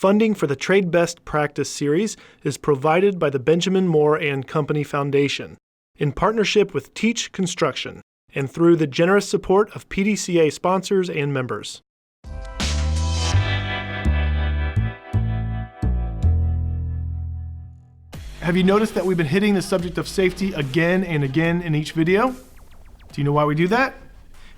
Funding for the Trade Best Practice Series is provided by the Benjamin Moore and Company Foundation in partnership with Teach Construction and through the generous support of PDCA sponsors and members. Have you noticed that we've been hitting the subject of safety again and again in each video? Do you know why we do that?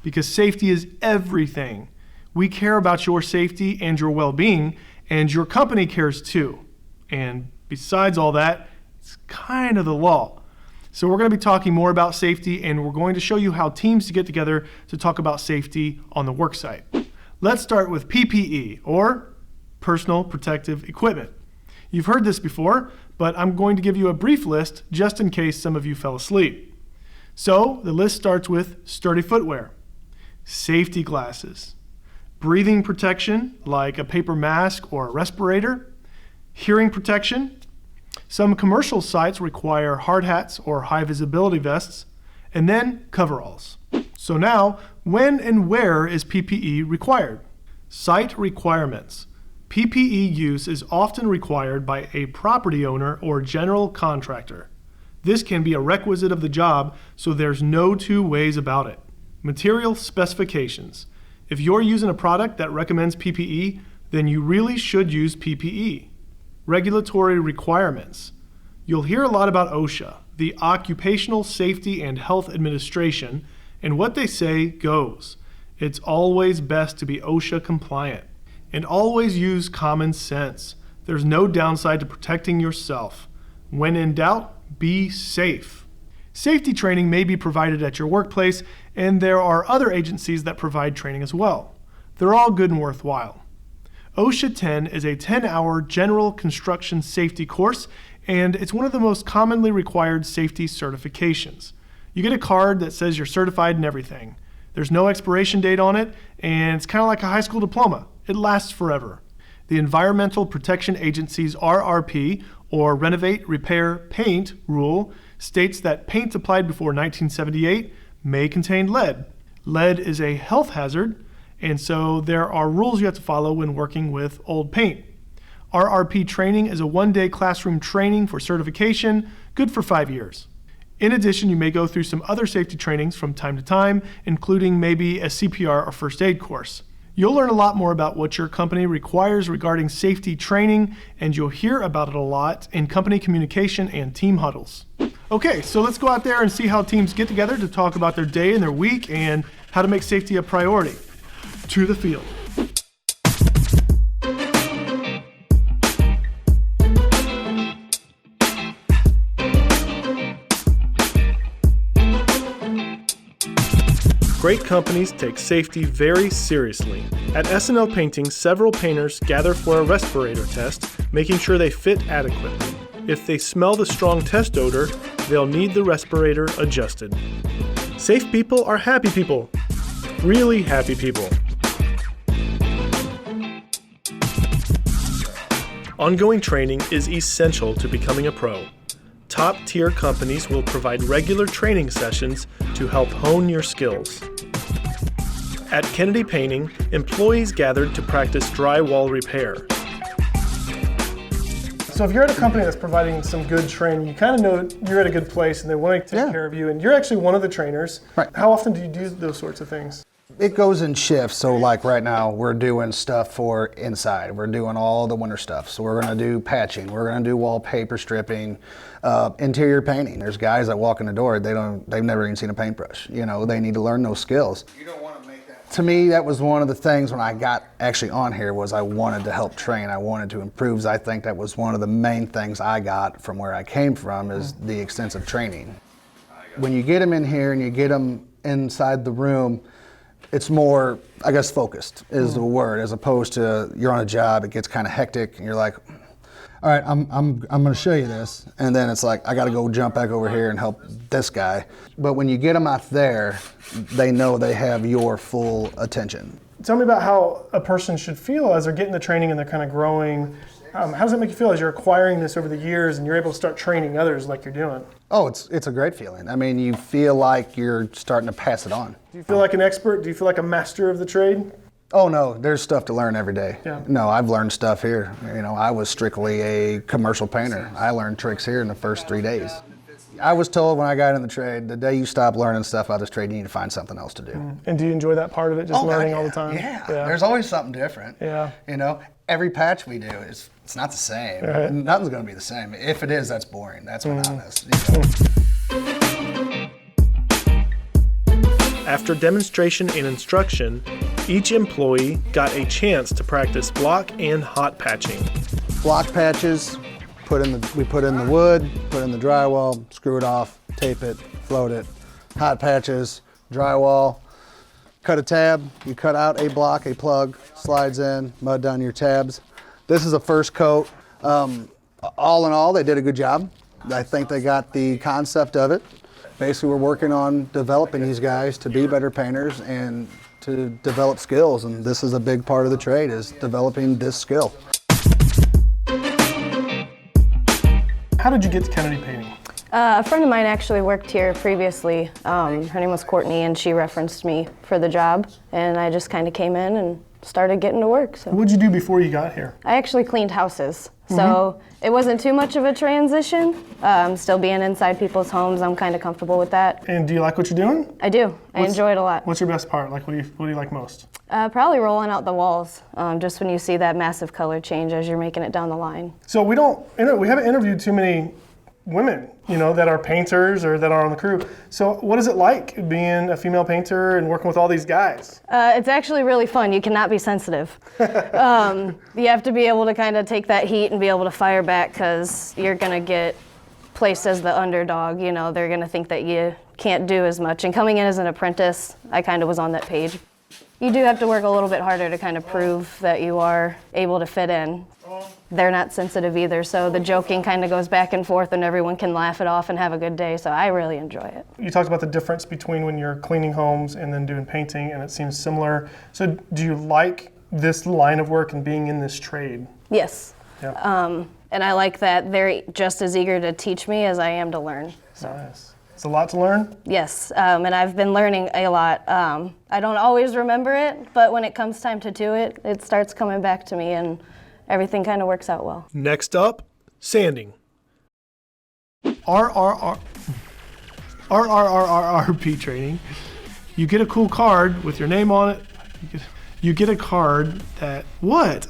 Because safety is everything. We care about your safety and your well-being, and your company cares too. And besides all that, it's kind of the law. So we're going to be talking more about safety, and we're going to show you how teams get together to talk about safety on the work site. Let's start with PPE, or personal protective equipment. You've heard this before, but I'm going to give you a brief list just in case some of you fell asleep. So the list starts with sturdy footwear, safety glasses, breathing protection like a paper mask or a respirator, hearing protection. Some commercial sites require hard hats or high visibility vests, and then coveralls. So now, when and where is PPE required? Site requirements. PPE use is often required by a property owner or general contractor. This can be a requisite of the job, so there's no two ways about it. Material specifications. If you're using a product that recommends PPE, then you really should use PPE. Regulatory requirements. You'll hear a lot about OSHA, the Occupational Safety and Health Administration, and what they say goes. It's always best to be OSHA compliant. And always use common sense. There's no downside to protecting yourself. When in doubt, be safe. Safety training may be provided at your workplace, and there are other agencies that provide training as well. They're all good and worthwhile. OSHA 10 is a 10-hour general construction safety course, and it's one of the most commonly required safety certifications. You get a card that says you're certified in everything. There's no expiration date on it, and it's kind of like a high school diploma. It lasts forever. The Environmental Protection Agency's RRP, or Renovate, Repair, Paint rule, states that paint applied before 1978 may contain lead. Lead is a health hazard, and so there are rules you have to follow when working with old paint. RRP training is a one-day classroom training for certification, good for 5 years. In addition, you may go through some other safety trainings from time to time, including maybe a CPR or first aid course. You'll learn a lot more about what your company requires regarding safety training, and you'll hear about it a lot in company communication and team huddles. Okay, so let's go out there and see how teams get together to talk about their day and their week and how to make safety a priority. To the field. Great companies take safety very seriously. At S&L Painting, several painters gather for a respirator test, making sure they fit adequately. If they smell the strong test odor, they'll need the respirator adjusted. Safe people are happy people. Really happy people. Ongoing training is essential to becoming a pro. Top-tier companies will provide regular training sessions to help hone your skills. At Kennedy Painting, employees gathered to practice drywall repair. So if you're at a company that's providing some good training, you kind of know you're at a good place and they want to take care of you, and you're actually one of the trainers. Right. How often do you do those sorts of things? It goes in shifts, so like right now we're doing stuff for inside. We're doing all the winter stuff. So we're gonna do patching, we're gonna do wallpaper stripping, interior painting. There's guys that walk in the door, they've never even seen a paintbrush. You know, they need to learn those skills. You don't want to make that. To me, that was one of the things when I got actually on here was I wanted to help train, I wanted to improve. I think that was one of the main things I got from where I came from is the extensive training. When you get them in here and you get them inside the room, it's more, I guess, focused is the word, as opposed to you're on a job, it gets kind of hectic, and you're like, all right, I'm going to show you this, and then it's like, I got to go jump back over here and help this guy. But when you get them out there, they know they have your full attention. Tell me about how a person should feel as they're getting the training and they're kind of growing. How does that make you feel as you're acquiring this over the years and you're able to start training others like you're doing? Oh, it's a great feeling. I mean, you feel like you're starting to pass it on. Do you feel like an expert? Do you feel like a master of the trade? Oh no, there's stuff to learn every day. Yeah. No, I've learned stuff here. You know, I was strictly a commercial painter. I learned tricks here in the first 3 days. I was told when I got in the trade, the day you stop learning stuff about this trade, you need to find something else to do. And do you enjoy that part of it, just learning all the time? Yeah. There's always something different. Yeah. You know, every patch we do it's not the same. Right. Nothing's going to be the same. If it is, that's boring. That's monotonous. You know? After demonstration and instruction, each employee got a chance to practice block and hot patching. Block patches, we put in the wood, put in the drywall, screw it off, tape it, float it. Hot patches, drywall, cut a tab, you cut out a block, a plug, slides in, mud down your tabs. This is a first coat. All in all, they did a good job. I think they got the concept of it. Basically, we're working on developing these guys to be better painters and to develop skills, and this is a big part of the trade, is developing this skill. How did you get to Kennedy Painting? A friend of mine actually worked here previously. Her name was Courtney, and she referenced me for the job, and I just kind of came in and started getting to work. So What'd you do before you got here? I actually cleaned houses, so it wasn't too much of a transition. Still being inside people's homes, I'm kind of comfortable with that. And do you like what you're doing? I do. I enjoy it a lot. What's your best part? Like, what do you like most? Probably rolling out the walls, just when you see that massive color change as you're making it down the line. So we haven't interviewed too many women, that are painters or that are on the crew. So what is it like being a female painter and working with all these guys? It's actually really fun. You cannot be sensitive. You have to be able to kind of take that heat and be able to fire back, because you're going to get placed as the underdog. They're going to think that you can't do as much. And coming in as an apprentice, I kind of was on that page. You do have to work a little bit harder to kind of prove that you are able to fit in. They're not sensitive either, so the joking kind of goes back and forth and everyone can laugh it off and have a good day, so I really enjoy it. You talked about the difference between when you're cleaning homes and then doing painting, and it seems similar. So do you like this line of work and being in this trade? Yes. Yeah. And I like that they're just as eager to teach me as I am to learn. So. Nice. It's a lot to learn? Yes, and I've been learning a lot. I don't always remember it, but when it comes time to do it, it starts coming back to me, and everything kind of works out well. Next up, sanding. RRRP training. You get a cool card with your name on it. You get a card that, what?